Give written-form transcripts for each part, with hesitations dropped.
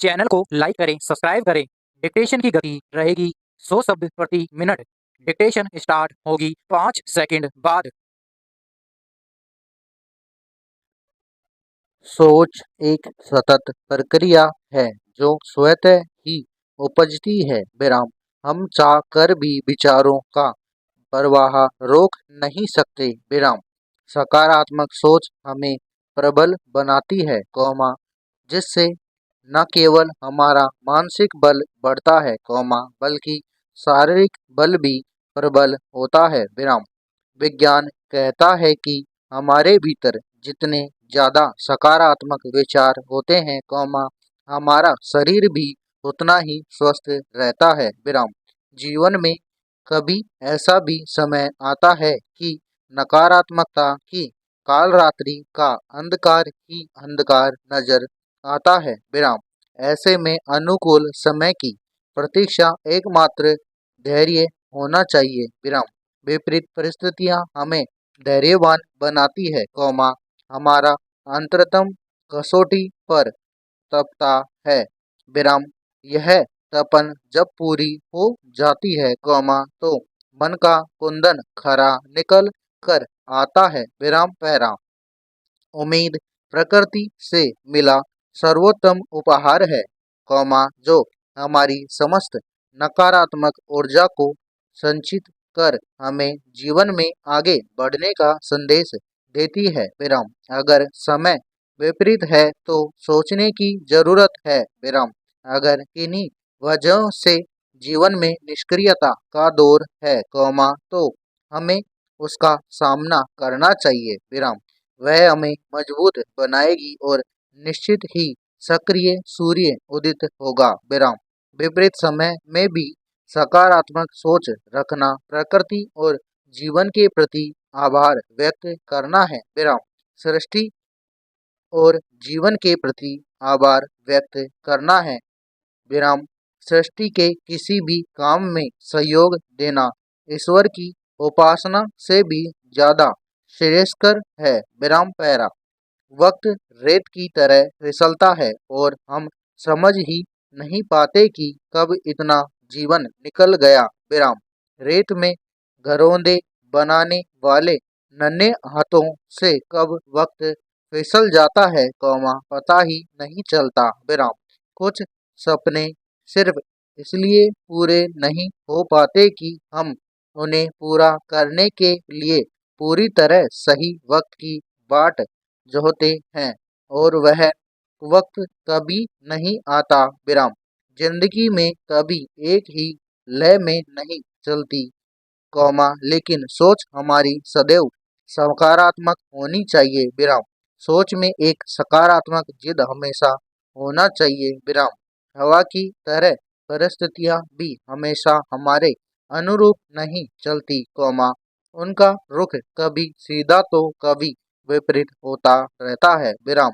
Channel को like करें, subscribe करें। डिक्टेशन की गति रहेगी 100 शब्द प्रति मिनट। डिक्टेशन स्टार्ट होगी 5 सेकंड बाद। सोच एक सतत प्रक्रिया है जो स्वतः ही उपजती है। विराम। हम चाह कर भी विचारों का प्रवाह रोक नहीं सकते। विराम। सकारात्मक सोच हमें प्रबल बनाती है, जिससे न केवल हमारा मानसिक बल बढ़ता है, बल्कि शारीरिक बल भी प्रबल होता है। विराम। विज्ञान कहता है कि हमारे भीतर जितने ज़्यादा सकारात्मक विचार होते हैं, हमारा शरीर भी उतना ही स्वस्थ रहता है। विराम। जीवन में कभी ऐसा भी समय आता है कि नकारात्मकता की कालरात्रि का अंधकार ही अंधकार नजर आता है। विराम। ऐसे में अनुकूल समय की प्रतीक्षा एकमात्र धैर्य होना चाहिए। विराम। विपरीत परिस्थितियां हमें धैर्यवान बनाती है, हमारा अंतरतम कसौटी पर तपता है। विराम। यह तपन जब पूरी हो जाती है, तो मन का कुंदन खरा निकल कर आता है। विराम पैरा। उम्मीद प्रकृति से मिला सर्वोत्तम उपहार है, जो हमारी समस्त नकारात्मक ऊर्जा को संचित कर हमें जीवन में आगे बढ़ने का संदेश देती है। विराम। अगर समय विपरीत है तो सोचने की जरूरत है। विराम। अगर किन्हीं वजहों से जीवन में निष्क्रियता का दौर है, तो हमें उसका सामना करना चाहिए। विराम। वह हमें मजबूत बनाएगी और निश्चित ही सक्रिय सूर्य उदित होगा। विराम। विपरीत समय में भी सकारात्मक सोच रखना प्रकृति और जीवन के प्रति आभार व्यक्त करना है। विराम। सृष्टि और जीवन के प्रति आभार व्यक्त करना है। विराम। सृष्टि के किसी भी काम में सहयोग देना ईश्वर की उपासना से भी ज्यादा श्रेयस्कर है। विराम पैरा। वक्त रेत की तरह फिसलता है और हम समझ ही नहीं पाते कि कब इतना जीवन निकल गया। विराम। रेत में घरौंदे बनाने वाले नन्हे हाथों से कब वक्त फिसल जाता है, पता ही नहीं चलता। विराम। कुछ सपने सिर्फ इसलिए पूरे नहीं हो पाते कि हम उन्हें पूरा करने के लिए पूरी तरह सही वक्त की बाट जोहते हैं, और वह वक्त कभी नहीं आता। विराम। जिंदगी में कभी एक ही लय में नहीं चलती, लेकिन सोच हमारी सदैव सकारात्मक होनी चाहिए। विराम। सोच में एक सकारात्मक जिद हमेशा होना चाहिए। विराम। हवा की तरह परिस्थितियां भी हमेशा हमारे अनुरूप नहीं चलती, उनका रुख कभी सीधा तो कभी विपरीत होता रहता है। विराम।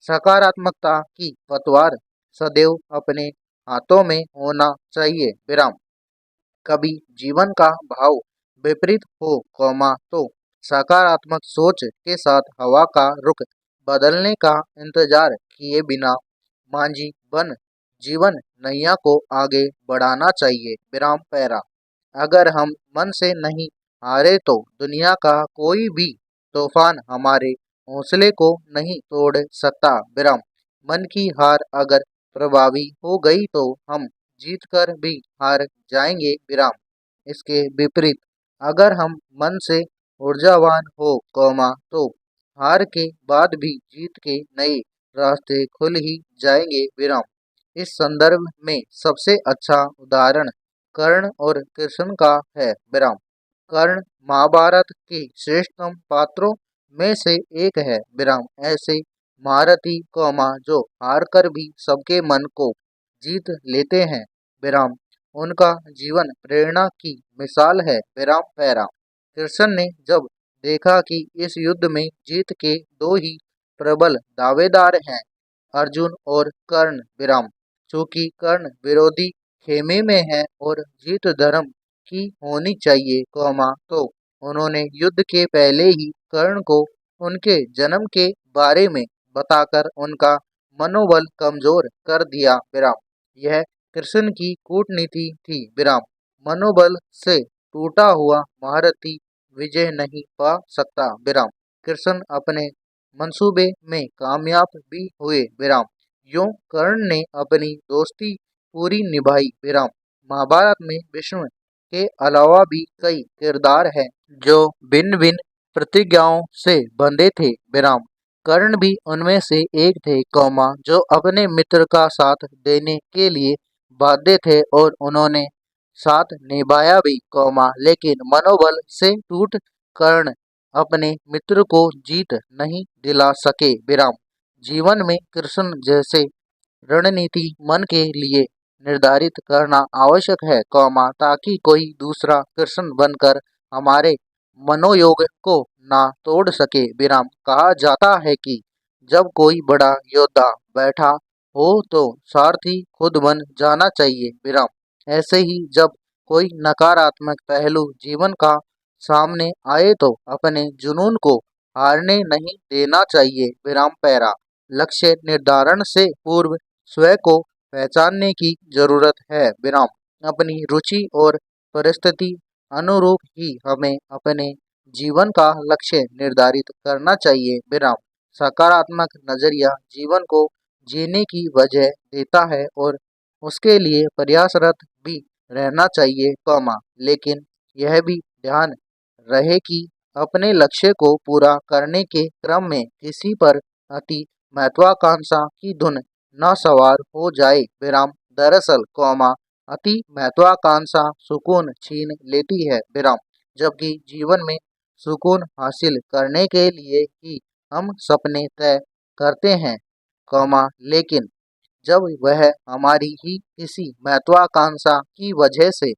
सकारात्मकता की पतवार सदैव अपने हाथों में होना चाहिए। विराम। कभी जीवन का भाव विपरीत हो, तो सकारात्मक सोच के साथ हवा का रुख बदलने का इंतजार किए बिना मांझी बन जीवन नैया को आगे बढ़ाना चाहिए। विराम पैरा। अगर हम मन से नहीं हारे तो दुनिया का कोई भी तूफान हमारे हौसले को नहीं तोड़ सकता। विराम। मन की हार अगर प्रभावी हो गई तो हम जीत कर भी हार जाएंगे। विराम। इसके विपरीत अगर हम मन से ऊर्जावान हो, तो हार के बाद भी जीत के नए रास्ते खुल ही जाएंगे। विराम। इस संदर्भ में सबसे अच्छा उदाहरण कर्ण और कृष्ण का है। विराम। कर्ण महाभारत के श्रेष्ठतम पात्रों में से एक है। विराम। ऐसे महारथी, जो हार कर भी सबके मन को जीत लेते हैं। विराम। उनका जीवन प्रेरणा की मिसाल है। विराम पैरा। कृष्ण ने जब देखा कि इस युद्ध में जीत के दो ही प्रबल दावेदार हैं, अर्जुन और कर्ण। विराम। चूंकि कर्ण विरोधी खेमे में है और जीत धर्म की होनी चाहिए, तो उन्होंने युद्ध के पहले ही कर्ण को उनके जन्म के बारे में बताकर उनका मनोबल कमजोर कर दिया विराम। यह कृष्ण की कूटनीति थी विराम। मनोबल से टूटा हुआ महारथी विजय नहीं पा सकता विराम। कृष्ण अपने मंसूबे में कामयाब भी हुए विराम। यूं कर्ण ने अपनी दोस्ती पूरी निभाई विराम। महाभारत में विष्णु के अलावा भी कई किरदार हैं जो भिन्न भिन्न प्रतिज्ञाओं से बंधे थे विराम। कर्ण भी उनमें से एक थे कौमा जो अपने मित्र का साथ देने के लिए बाध्य थे और उन्होंने साथ निभाया भी कौमा। लेकिन मनोबल से टूट कर्ण अपने मित्र को जीत नहीं दिला सके विराम। जीवन में कृष्ण जैसे रणनीति मन के लिए निर्धारित करना आवश्यक है कौमा ताकि कोई दूसरा कृष्ण बनकर हमारे मनोयोग को ना तोड़ सके विराम। कहा जाता है कि जब कोई बड़ा योद्धा बैठा हो तो सारथी खुद बन जाना चाहिए विराम। ऐसे ही जब कोई नकारात्मक पहलू जीवन का सामने आए तो अपने जुनून को हारने नहीं देना चाहिए विराम। पैरा लक्ष्य निर्धारण से पूर्व स्वयं को पहचानने की जरूरत है विराम। अपनी रुचि और परिस्थिति अनुरूप ही हमें अपने जीवन का लक्ष्य निर्धारित करना चाहिए विराम। सकारात्मक नजरिया जीवन को जीने की वजह देता है और उसके लिए प्रयासरत भी रहना चाहिए कौमा। लेकिन यह भी ध्यान रहे कि अपने लक्ष्य को पूरा करने के क्रम में किसी पर अति महत्वाकांक्षा की धुन न सवार हो जाए विराम। दरअसल कौमा अति महत्वाकांक्षा सुकून छीन लेती है विराम। जबकि जीवन में सुकून हासिल करने के लिए ही हम सपने तय करते हैं कौमा। लेकिन जब वह हमारी ही किसी महत्वाकांक्षा की वजह से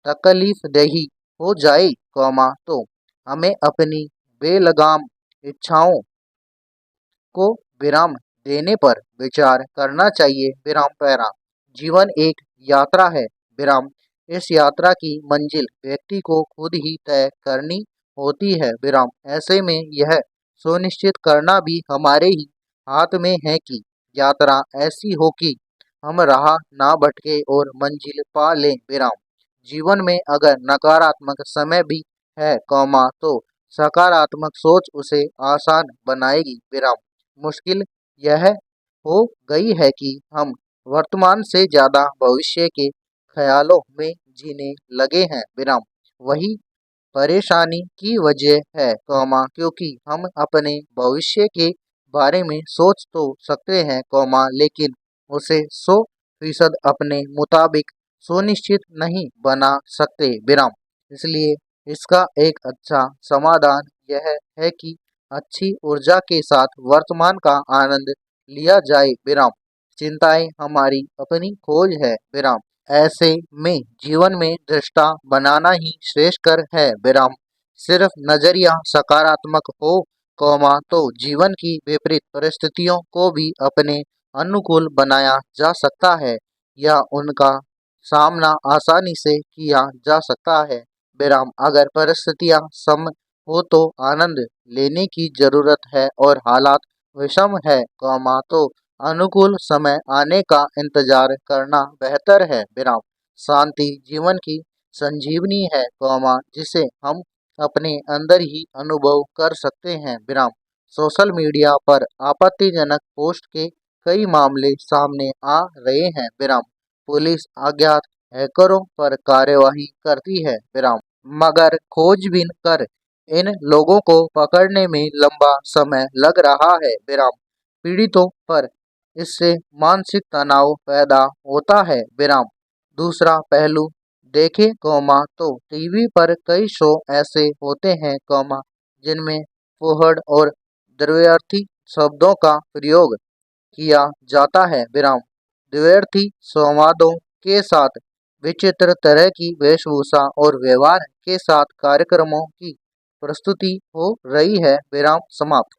तकलीफदेही हो जाए कौमा तो हमें अपनी बेलगाम इच्छाओं को विराम देने पर विचार करना चाहिए विराम। पैरा जीवन एक यात्रा है विराम। इस यात्रा की मंजिल व्यक्ति को खुद ही तय करनी होती है विराम। ऐसे में यह सुनिश्चित करना भी हमारे ही हाथ में है कि यात्रा ऐसी हो कि हम राह ना भटके और मंजिल पा लें विराम। जीवन में अगर नकारात्मक समय भी है कौमा तो सकारात्मक सोच उसे आसान बनाएगी विराम। मुश्किल यह हो गई है कि हम वर्तमान से ज्यादा भविष्य के ख्यालों में जीने लगे हैं विराम। वही परेशानी की वजह है कौमा क्योंकि हम अपने भविष्य के बारे में सोच तो सकते हैं कौमा लेकिन उसे 100% अपने मुताबिक सुनिश्चित नहीं बना सकते विराम। इसलिए इसका एक अच्छा समाधान यह है कि अच्छी ऊर्जा के साथ वर्तमान का आनंद लिया जाए विराम। चिंताएं हमारी अपनी खोज है विराम। ऐसे में जीवन में दृष्टा बनाना ही श्रेष्ठकर है विराम। सिर्फ नजरिया सकारात्मक हो कौमा तो जीवन की विपरीत परिस्थितियों को भी अपने अनुकूल बनाया जा सकता है या उनका सामना आसानी से किया जा सकता है विराम। अगर परिस्थितियां सम हो तो आनंद लेने की जरूरत है और हालात विषम है कौमा तो अनुकूल समय आने का इंतजार करना बेहतर है विराम। शांति जीवन की संजीवनी है कौमा जिसे हम अपने अंदर ही अनुभव कर सकते हैं विराम। सोशल मीडिया पर आपत्तिजनक पोस्ट के कई मामले सामने आ रहे हैं विराम। पुलिस अज्ञात हैकरों पर कार्यवाही करती है विराम मगर खोजबीन कर इन लोगों को पकड़ने में लंबा समय लग रहा है विराम। पीड़ितों पर इससे मानसिक तनाव पैदा होता है विराम। दूसरा पहलू देखें कौमा तो टीवी पर कई शो ऐसे होते हैं कौमा जिनमें फुहड़ और द्व्यर्थी शब्दों का प्रयोग किया जाता है विराम। द्व्यर्थी संवादों के साथ विचित्र तरह की वेशभूषा और व्यवहार के साथ कार्यक्रमों की प्रस्तुति हो रही है विराम। समाप्त।